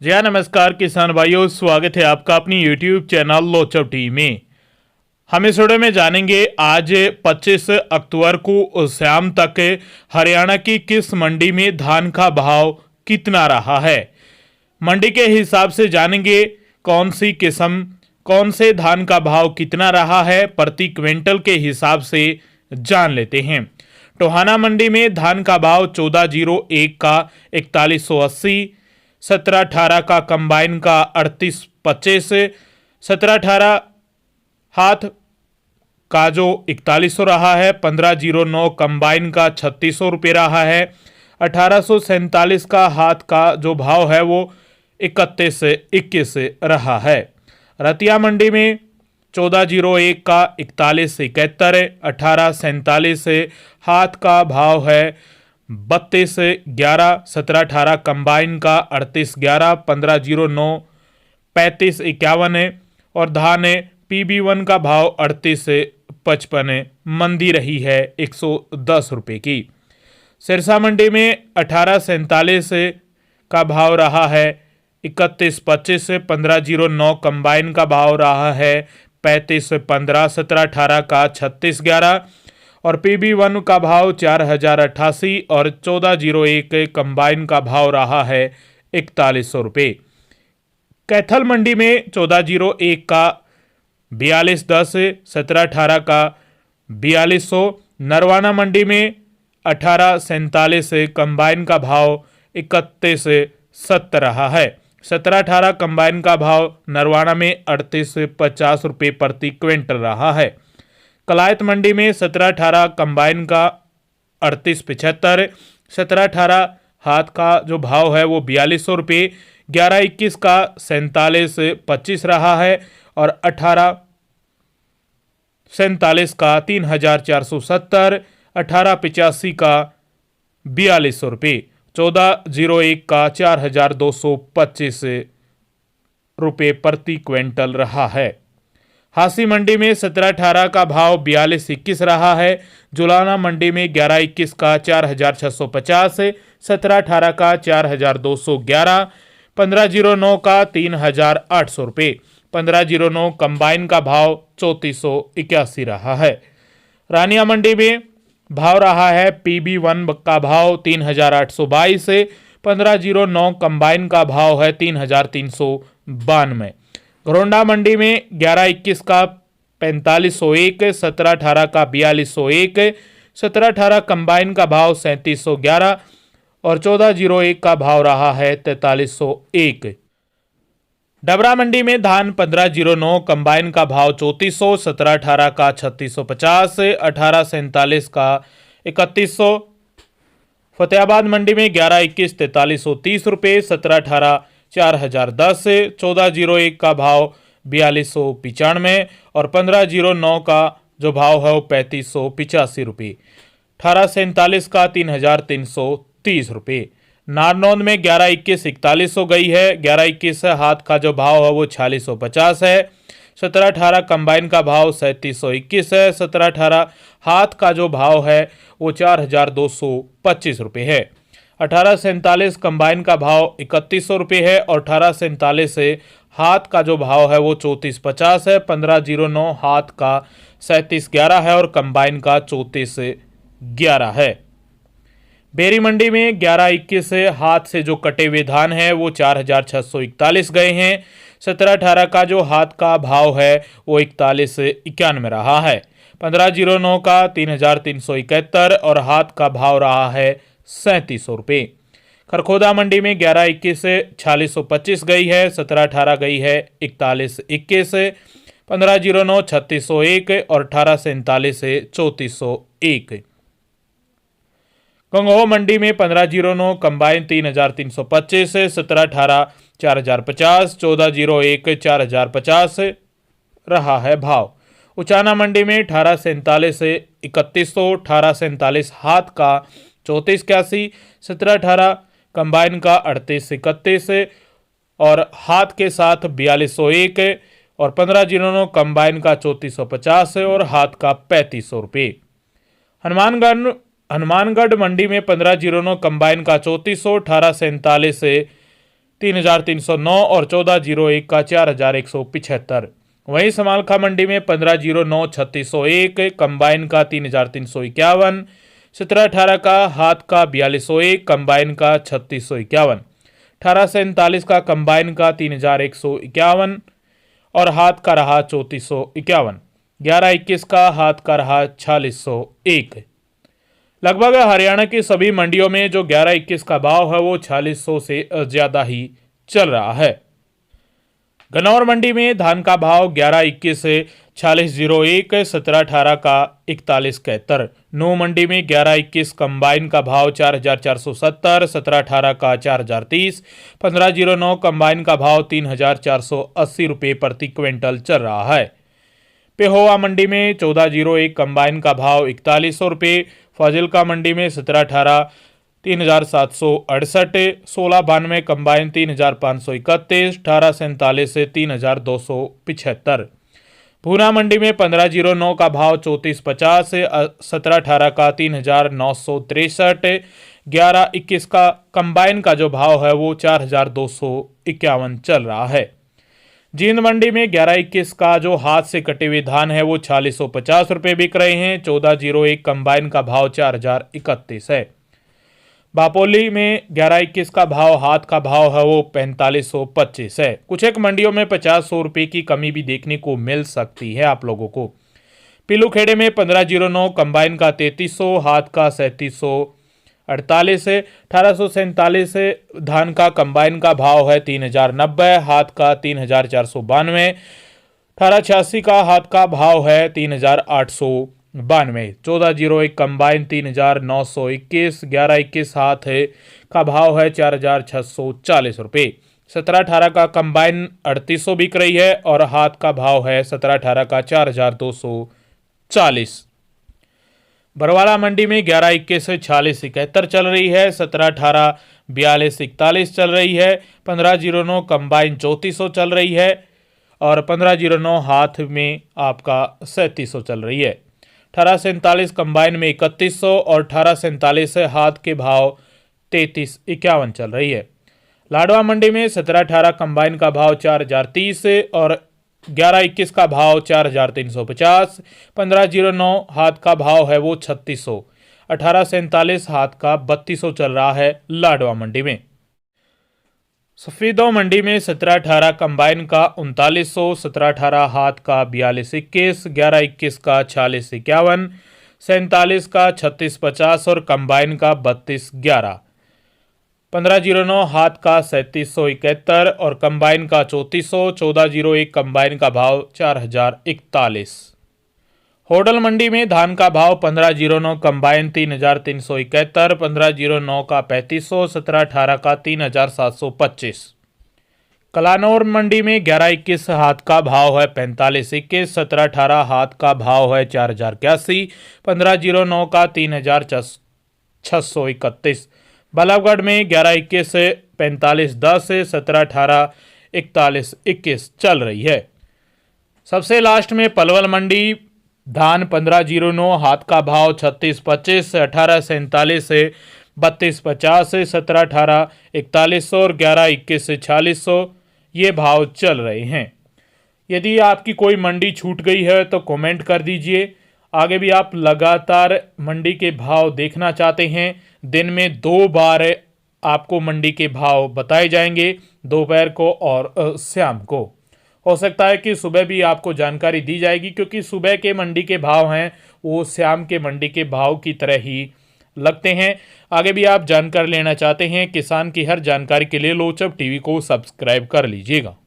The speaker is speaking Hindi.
जी हाँ, नमस्कार किसान भाइयों, स्वागत है आपका अपनी यूट्यूब चैनल लोचव टी में। हम इस वीडियो में जानेंगे आज 25 अक्टूबर को शाम तक हरियाणा की किस मंडी में धान का भाव कितना रहा है। मंडी के हिसाब से जानेंगे कौन सी किस्म, कौन से धान का भाव कितना रहा है, प्रति क्विंटल के हिसाब से जान लेते हैं। टोहाना मंडी में धान का भाव 1401 का 4180, 1718 का कंबाइन का 3825, 1718 हाथ का जो 4100 रहा है, 1509 कंबाइन का 3600 रुपये रहा है, 1847 का हाथ का जो भाव है वो 3121 रहा है। रतिया मंडी में 1401 का 4171, 1847 हाथ का भाव है 3211, 1718 कंबाइन का 3811, 1509 3551 और धान PB1 का भाव 3855 मंदी रही है 110 रुपये की। सिरसा मंडी में 1847 का भाव रहा है 3125, 1509 कंबाइन का भाव रहा है 3515, 1718 का 3611 और PB1 का भाव 4088 और 1401 कंबाइन का भाव रहा है 4100 रुपये। कैथल मंडी में 1401 का 4210, 1718 का 4200, नरवाना मंडी में 1847 कंबाइन का भाव 3170 रहा है। 1718 कंबाइन का भाव नरवाना में 3850 रुपये प्रति क्विंटल रहा है। कलायत मंडी में 1718 कंबाइन का 3875, 1718 हाथ का जो भाव है वो 4200 रुपये, 1121 का 4725 रहा है और 1847 का 3470, 1885 का 4200 रुपये, 1401 का 4225 रुपये प्रति क्विंटल रहा है। हासी मंडी में 1718 का भाव 4221 रहा है। जुलाना मंडी में 1121 का 4650, 1718 का 4211, 1509 का 3800 रुपये, 1509 कंबाइन का भाव 3481 रहा है। रानिया मंडी में भाव रहा है PB1 का भाव 3822, 1509 कंबाइन का भाव है 3392। घरोंडा मंडी में 1121 का 4501, 1718 का 4201, 1718 कंबाइन का भाव 3711 और 1401 का भाव रहा है 4301। डबरा मंडी में धान 1509 कंबाइन का भाव 3400, 1718 का 3650, 1847 का 3100। फतेहाबाद मंडी में 1121 4330 रुपये, 1718 4010, 1401 का भाव 4295 और 1509 का जो भाव है वो 3585 रुपये, 1847 का 3330 रुपये। नारनौंद में 1121 4100 गई है, 1121 हाथ का जो भाव है वो 4650 है, 1718 कंबाइन का भाव 3721 है, 1718 हाथ का जो भाव है वो 4225 रुपये है, 1847 कंबाइन का भाव 3100 रुपये है और 1847 हाथ का जो भाव है वो 3450 है, 1509 हाथ का 3711 है और कंबाइन का 3411 है। बेरी मंडी में 1121 हाथ से जो कटे हुए धान है वो 4641 गए हैं, 1718 का जो हाथ का भाव है वो 4191 रहा है, 1509 का 3371 और हाथ का भाव रहा है 3700 रुपये। खरखोदा मंडी में 1121 4625 गई है, 1718 गई है 4121, 1509 3601 और 1847 3401। गंगोह मंडी में 1509 कंबाइन 3325, 1718 4050, 1401 4050 रहा है भाव। उचाना मंडी में 1847 3100, 1847 हाथ का 3481, 1718 कंबाइन का 3831 और हाथ के साथ 4201 और 1509 कंबाइन का 3450 और हाथ का 3500 रुपये। हनुमानगढ़ मंडी में 1509 कंबाइन का 3400, 1847 3,309 और 14,01 का 4,175। वहीं समालखा मंडी में 15,09 3,601, कंबाइन का 3,351, 17-18 का हाथ का 4,201, कंबाइन का 3,651, 18-39 का कंबाइन का 3,151 और हाथ का रहा 3,451, 11-21 का हाथ का रहा 4,601। लगभग हरियाणा की सभी मंडियों में जो 11-21 का भाव है वो 4,600 से ज़्यादा ही चल रहा है। गन्नौर मंडी में धान का भाव 11-21 से 4601, 17-18 का 4171। नू मंडी में 11-21 कंबाइन का भाव 4,470, 17-18 का 4,030, 1509 कंबाइन का भाव 3,480 रुपये प्रति क्विंटल चल रहा है। पेहोवा मंडी में 1401 कंबाइन का भाव 4100 रुपये, फाजिल्का मंडी में 17-18 3,768, 16-92 कंबाइन 3,531, 18-47 से 3,275। भूना मंडी में 1509 का भाव 3450, 17-18 का 3,963, 11-21 का कंबाइन का जो भाव है वो 4,251 चल रहा है। जींद मंडी में 11-21 का जो हाथ से कटे हुए धान है वो 4,650 रुपये बिक रहे हैं। 1401 कंबाइन का भाव 4,031 है। बापोली में 11-21 का भाव हाथ का भाव है वो 4,525 है। कुछ एक मंडियों में 50-100 रुपये की कमी भी देखने को मिल सकती है आप लोगों को। पीलूखेड़े में 1509 कंबाइन का 3,300, हाथ का 3,748 है। 1847 धान का कंबाइन का भाव है 3,090, हाथ का 3,492। 1886 का हाथ का भाव है 3,892। 1401 कंबाइन 3,921, 11-21 हाथ है का भाव है 4,640 रुपये। 17-18 का कंबाइन 3,800 बिक रही है और हाथ का भाव है 17-18 का 4,240। बरवाला मंडी में 11-21 से 4671 चल रही है। 17-18 4241 चल रही है। 1509 कंबाइन 3400 चल रही है और 1509 हाथ में आपका 3700 चल रही है। 1847 कंबाइन में 3100 और 1847 हाथ के भाव 3351 चल रही है। लाडवा मंडी में 17-18 कंबाइन का भाव 4,030 और 11-21 का भाव 4,350। 1509 हाथ का भाव है वो 3,600। 1847 हाथ का 3,200 चल रहा है लाडवा मंडी में। सफेदों मंडी में 17-18 कंबाइन का 3900, 17-18 हाथ का 4221, 11-21 का 4651, 47 का 3650 और कंबाइन का 3211। 1509 हाथ का 3771 और कंबाइन का 3400। 1401 कंबाइन का भाव 4,041। होडल मंडी में धान का भाव 1509 कंबाइन 3,371, 1509 का 3500, 17-18 का 3,725। कलानौर मंडी में 11-21 हाथ का भाव है 4521, 17-18 हाथ का भाव है 4,081, 1509 का 3,631। बल्लभगढ़ में 11-21 से 4510 से 17-18 4121 चल रही है। सबसे लास्ट में पलवल मंडी धान 1509 हाथ का भाव 3625 से 1847 से 3250 से 17-18 4100 और 11-21 से 4600 ये भाव चल रहे हैं। यदि आपकी कोई मंडी छूट गई है तो कमेंट कर दीजिए। आगे भी आप लगातार मंडी के भाव देखना चाहते हैं, दिन में 2 बार आपको मंडी के भाव बताए जाएंगे, दोपहर को और शाम को। हो सकता है कि सुबह भी आपको जानकारी दी जाएगी, क्योंकि सुबह के मंडी के भाव हैं वो शाम के मंडी के भाव की तरह ही लगते हैं। आगे भी आप जानकारी लेना चाहते हैं किसान की हर जानकारी के लिए लोचब टीवी को सब्सक्राइब कर लीजिएगा।